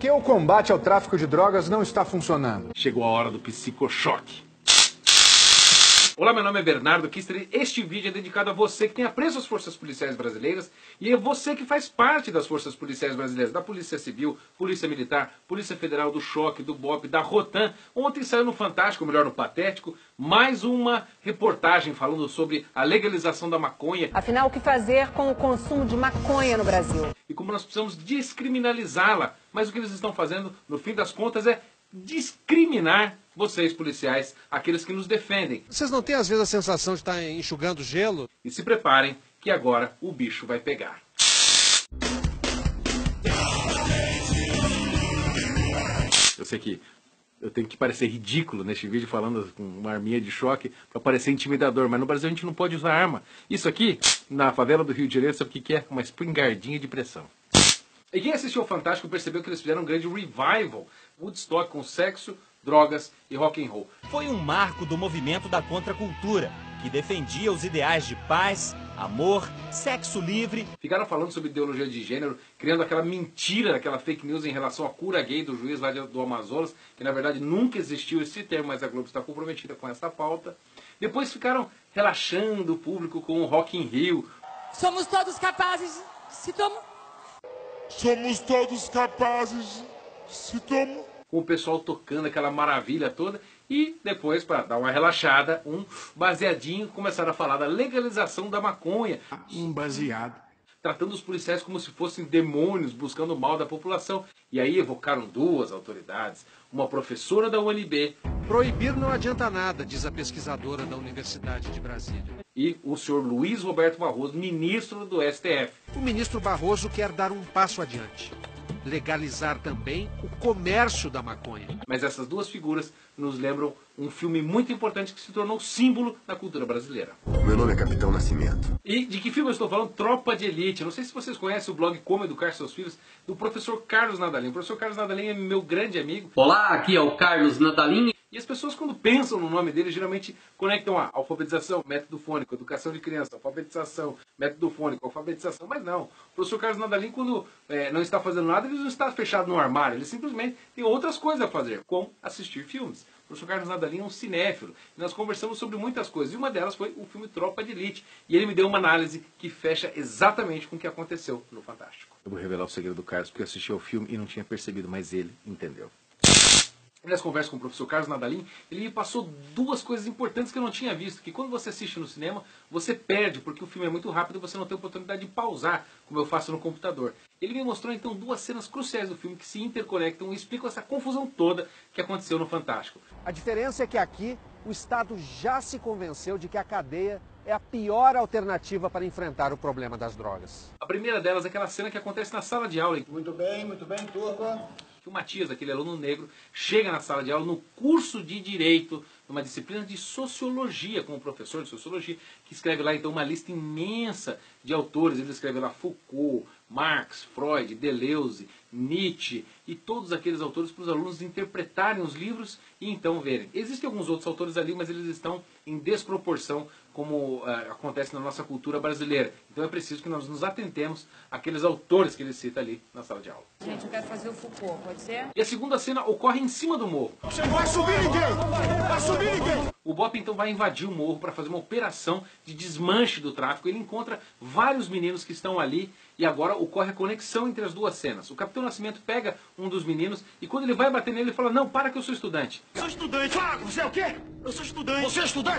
que o combate ao tráfico de drogas não está funcionando? Chegou a hora do psicochoque. Olá, meu nome é Bernardo Kister. Este vídeo é dedicado a você que tem apreço às forças policiais brasileiras e é você que faz parte das forças policiais brasileiras, da Polícia Civil, Polícia Militar, Polícia Federal, do Choque, do BOPE, da Rotan. Ontem saiu no Fantástico, ou melhor, no Patético, mais uma reportagem falando sobre a legalização da maconha. Afinal, o que fazer com o consumo de maconha no Brasil? E como nós precisamos descriminalizá-la. Mas o que eles estão fazendo, no fim das contas, é discriminar vocês, policiais, aqueles que nos defendem. Vocês não têm, às vezes, a sensação de estar enxugando gelo? E se preparem, que agora o bicho vai pegar. Eu sei que eu tenho que parecer ridículo neste vídeo falando com uma arminha de choque para parecer intimidador, mas no Brasil a gente não pode usar arma. Isso aqui, na favela do Rio de Janeiro, sabe o que é? Uma espingardinha de pressão. E quem assistiu ao Fantástico percebeu que eles fizeram um grande revival, Woodstock, com sexo, drogas e rock and roll. Foi um marco do movimento da contracultura, que defendia os ideais de paz, amor, sexo livre. Ficaram falando sobre ideologia de gênero, criando aquela mentira, aquela fake news em relação à cura gay do juiz lá do Amazonas, que na verdade nunca existiu esse termo, mas a Globo está comprometida com essa pauta. Depois ficaram relaxando o público com o Rock in Rio. Somos todos capazes, se tomam. Somos todos capazes, se tomam. Com o pessoal tocando aquela maravilha toda. E depois, para dar uma relaxada, um baseadinho, começaram a falar da legalização da maconha. Um baseado. Tratando os policiais como se fossem demônios, buscando o mal da população. E aí evocaram duas autoridades. Uma professora da UNB. Proibir não adianta nada, diz a pesquisadora da Universidade de Brasília. E o senhor Luiz Roberto Barroso, ministro do STF. O ministro Barroso quer dar um passo adiante. Legalizar também o comércio da maconha. Mas essas duas figuras nos lembram um filme muito importante que se tornou símbolo da cultura brasileira. Meu nome é Capitão Nascimento. E de que filme eu estou falando? Tropa de Elite. Não sei se vocês conhecem o blog Como Educar Seus Filhos, do professor Carlos Nadalim. O professor Carlos Nadalim é meu grande amigo. Olá, aqui é o Carlos Nadalim. E as pessoas, quando pensam no nome dele, geralmente conectam a alfabetização, método fônico, educação de criança, alfabetização, método fônico, alfabetização. Mas não. O professor Carlos Nadalim, quando não está fazendo nada, ele não está fechado no armário. Ele simplesmente tem outras coisas a fazer, como assistir filmes. O professor Carlos Nadalim é um cinéfilo. E nós conversamos sobre muitas coisas. E uma delas foi o filme Tropa de Elite. E ele me deu uma análise que fecha exatamente com o que aconteceu no Fantástico. Eu vou revelar o segredo do Carlos, porque eu assisti ao filme e não tinha percebido, mas ele entendeu. Nessa conversa com o professor Carlos Nadalim, ele me passou duas coisas importantes que eu não tinha visto. Que quando você assiste no cinema, você perde, porque o filme é muito rápido e você não tem oportunidade de pausar, como eu faço no computador. Ele me mostrou então duas cenas cruciais do filme que se interconectam e explicam essa confusão toda que aconteceu no Fantástico. A diferença é que aqui o Estado já se convenceu de que a cadeia é a pior alternativa para enfrentar o problema das drogas. A primeira delas é aquela cena que acontece na sala de aula. Muito bem, turma. Que o Matias, aquele aluno negro, chega na sala de aula no curso de Direito, numa disciplina de Sociologia, com o professor de Sociologia, que escreve lá então uma lista imensa de autores. Ele escreve lá Foucault, Marx, Freud, Deleuze, Nietzsche e todos aqueles autores para os alunos interpretarem os livros e então verem. Existem alguns outros autores ali, mas eles estão em desproporção, como acontece na nossa cultura brasileira. Então é preciso que nós nos atentemos àqueles autores que ele cita ali na sala de aula. Gente, eu quero fazer o Foucault, pode ser? E a segunda cena ocorre em cima do morro. Você não vai subir ninguém! Vai subir ninguém! O BOPE então vai invadir o morro para fazer uma operação de desmanche do tráfico. Ele encontra vários meninos que estão ali e agora ocorre a conexão entre as duas cenas. O Capitão Nascimento pega um dos meninos e quando ele vai bater nele, ele fala: não, para que eu sou estudante. Sou estudante! Ah, você é o quê? Eu sou estudante! Você é estudante?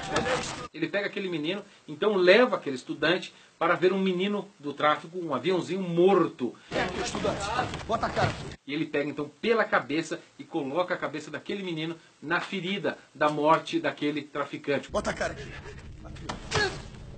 Ele pega aquele menino, então leva aquele estudante para ver um menino do tráfico, um aviãozinho morto. É, estudante. Bota a cara. E ele pega então pela cabeça e coloca a cabeça daquele menino na ferida da morte daquele traficante. Bota a cara aqui.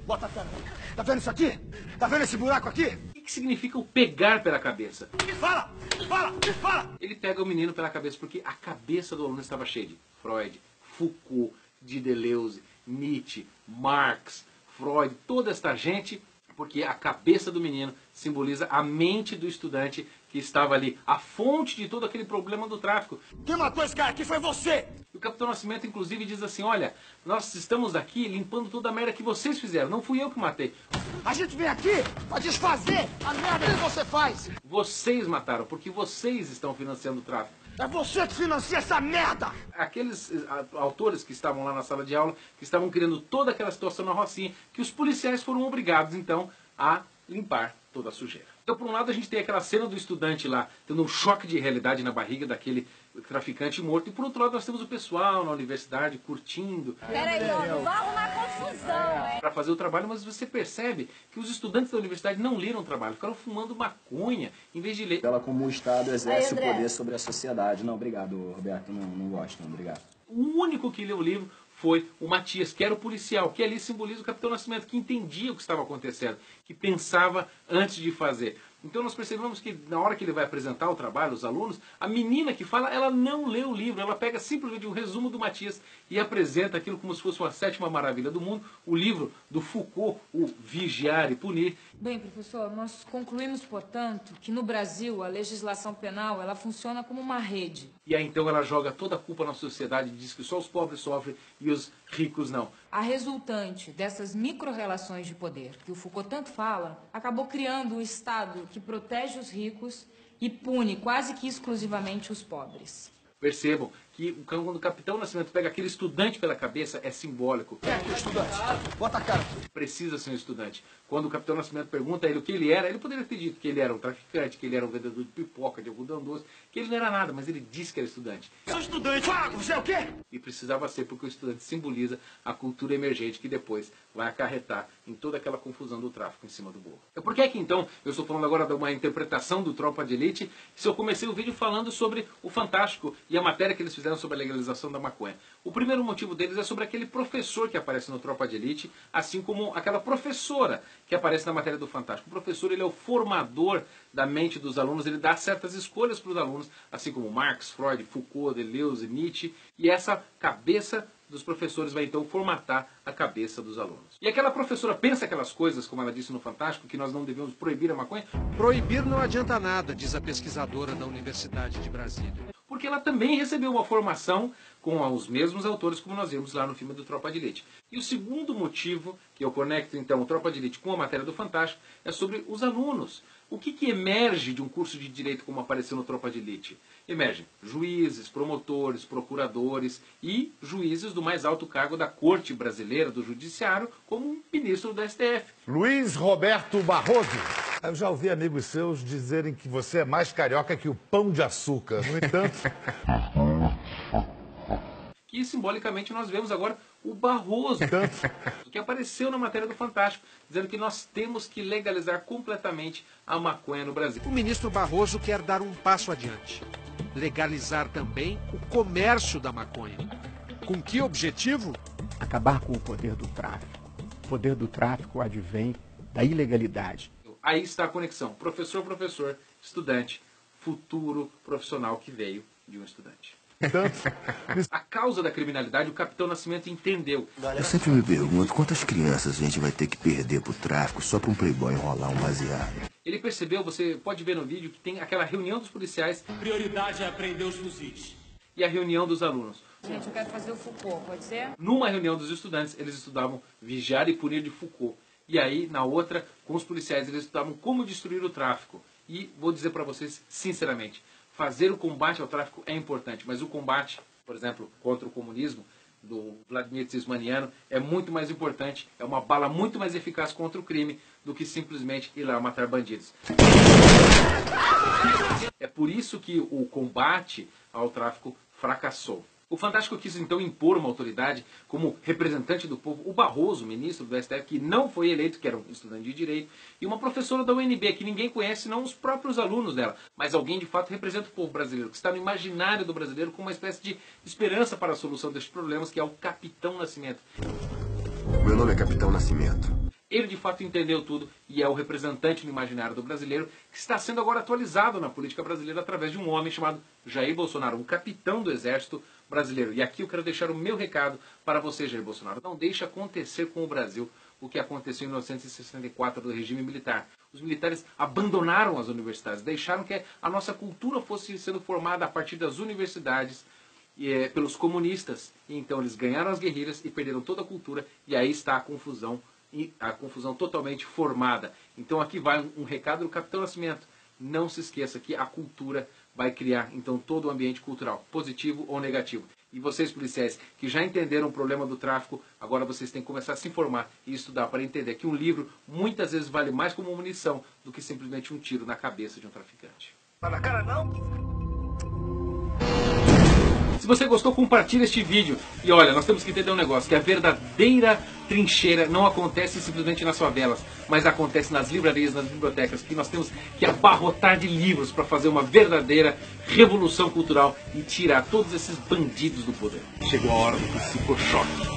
Bota a cara. Tá vendo isso aqui? Tá vendo esse buraco aqui? O que significa o pegar pela cabeça? Fala! Fala! Fala! Ele pega o menino pela cabeça porque a cabeça do aluno estava cheia de Freud, Foucault, de Deleuze, Nietzsche, Marx, Freud, toda esta gente, porque a cabeça do menino simboliza a mente do estudante que que estava ali, a fonte de todo aquele problema do tráfico. Quem matou esse cara aqui foi você! E o Capitão Nascimento, inclusive, diz assim, olha, nós estamos aqui limpando toda a merda que vocês fizeram, não fui eu que matei. A gente vem aqui pra desfazer a merda que você faz! Vocês mataram, porque vocês estão financiando o tráfico. É você que financia essa merda! Aqueles autores que estavam lá na sala de aula, que estavam criando toda aquela situação na Rocinha, que os policiais foram obrigados, então, a limpar toda a sujeira. Então, por um lado, a gente tem aquela cena do estudante lá, tendo um choque de realidade na barriga daquele traficante morto, e por outro lado, nós temos o pessoal na universidade curtindo. Peraí, ó, vai arrumar confusão, hein? Para fazer o trabalho, mas você percebe que os estudantes da universidade não leram o trabalho, ficaram fumando maconha em vez de ler. Ela, como o Estado, exerce o poder sobre a sociedade. Não, obrigado, Roberto, não gosto, não, obrigado. O único que leu o livro foi o Matias, que era o policial, que ali simboliza o Capitão Nascimento, que entendia o que estava acontecendo, que pensava antes de fazer. Então nós percebemos que na hora que ele vai apresentar o trabalho, os alunos, a menina que fala, ela não lê o livro, ela pega simplesmente um resumo do Matias e apresenta aquilo como se fosse uma sétima maravilha do mundo, o livro do Foucault, o Vigiar e Punir. Bem, professor, nós concluímos, portanto, que no Brasil a legislação penal ela funciona como uma rede. E aí então ela joga toda a culpa na sociedade e diz que só os pobres sofrem e os ricos não. A resultante dessas micro-relações de poder que o Foucault tanto fala, acabou criando um Estado que protege os ricos e pune quase que exclusivamente os pobres. Percebam que quando o Capitão Nascimento pega aquele estudante pela cabeça, é simbólico. Quem é aqui o estudante? Bota a cara aqui. Precisa ser um estudante. Quando o Capitão Nascimento pergunta a ele o que ele era, ele poderia ter dito que ele era um traficante, que ele era um vendedor de pipoca, de algodão doce, que ele não era nada, mas ele disse que era estudante. Sou estudante. Ah, você é o quê? E precisava ser, porque o estudante simboliza a cultura emergente que depois vai acarretar em toda aquela confusão do tráfico em cima do burro. Por que é que então, eu estou falando agora de uma interpretação do Tropa de Elite, se eu comecei o vídeo falando sobre o Fantástico e a matéria que eles fizeram sobre a legalização da maconha? O primeiro motivo deles é sobre aquele professor que aparece no Tropa de Elite, assim como aquela professora que aparece na matéria do Fantástico. O professor, ele é o formador da mente dos alunos, ele dá certas escolhas para os alunos, assim como Marx, Freud, Foucault, Deleuze, Nietzsche, e essa cabeça dos professores vai então formatar a cabeça dos alunos. E aquela professora pensa aquelas coisas, como ela disse no Fantástico, que nós não devemos proibir a maconha? Proibir não adianta nada, diz a pesquisadora da Universidade de Brasília. Porque ela também recebeu uma formação com os mesmos autores, como nós vimos lá no filme do Tropa de Elite. E o segundo motivo, que eu conecto então o Tropa de Elite com a matéria do Fantástico, é sobre os alunos. O que emerge de um curso de direito como apareceu no Tropa de Elite? Emergem juízes, promotores, procuradores e juízes do mais alto cargo da Corte Brasileira, do Judiciário, como um ministro do STF. Luiz Roberto Barroso. Eu já ouvi amigos seus dizerem que você é mais carioca que o pão de açúcar. No entanto... Que simbolicamente nós vemos agora o Barroso, que apareceu na matéria do Fantástico, dizendo que nós temos que legalizar completamente a maconha no Brasil. O ministro Barroso quer dar um passo adiante. Legalizar também o comércio da maconha. Com que objetivo? Acabar com o poder do tráfico. O poder do tráfico advém da ilegalidade. Aí está a conexão. Professor, estudante, futuro profissional que veio de um estudante. A causa da criminalidade, o Capitão Nascimento entendeu. Eu sempre me pergunto quantas crianças a gente vai ter que perder pro tráfico só para um playboy enrolar um baseado. Ele percebeu, você pode ver no vídeo, que tem aquela reunião dos policiais. Prioridade é apreender os fuzis. E a reunião dos alunos. Gente, eu quero fazer o Foucault, pode ser? Numa reunião dos estudantes, eles estudavam Vigiar e Punir de Foucault. E aí, na outra, com os policiais, eles estudavam como destruir o tráfico. E vou dizer para vocês, sinceramente, fazer o combate ao tráfico é importante, mas o combate, por exemplo, contra o comunismo, do Vladimir Tzismaniano, é muito mais importante, é uma bala muito mais eficaz contra o crime do que simplesmente ir lá matar bandidos. É por isso que o combate ao tráfico fracassou. O Fantástico quis então impor uma autoridade como representante do povo, o Barroso, ministro do STF, que não foi eleito, que era um estudante de direito, e uma professora da UNB, que ninguém conhece, não os próprios alunos dela, mas alguém de fato representa o povo brasileiro, que está no imaginário do brasileiro como uma espécie de esperança para a solução destes problemas, que é o Capitão Nascimento. Meu nome é Capitão Nascimento. Ele de fato entendeu tudo e é o representante no imaginário do brasileiro, que está sendo agora atualizado na política brasileira através de um homem chamado Jair Bolsonaro, um capitão do exército brasileiro. E aqui eu quero deixar o meu recado para você, Jair Bolsonaro. Não deixe acontecer com o Brasil o que aconteceu em 1964 do regime militar. Os militares abandonaram as universidades, deixaram que a nossa cultura fosse sendo formada a partir das universidades pelos comunistas. E então eles ganharam as guerrilhas e perderam toda a cultura, e aí está a confusão totalmente formada. Então aqui vai um recado do Capitão Nascimento. Não se esqueça que a cultura vai criar então todo o ambiente cultural, positivo ou negativo. E vocês, policiais, que já entenderam o problema do tráfico, agora vocês têm que começar a se informar e estudar para entender que um livro muitas vezes vale mais como munição do que simplesmente um tiro na cabeça de um traficante. Tá na cara não? Se você gostou, compartilhe este vídeo. E olha, nós temos que entender um negócio, que a verdadeira trincheira não acontece simplesmente nas favelas, mas acontece nas livrarias, nas bibliotecas, que nós temos que abarrotar de livros para fazer uma verdadeira revolução cultural e tirar todos esses bandidos do poder. Chegou a hora do psicochoque.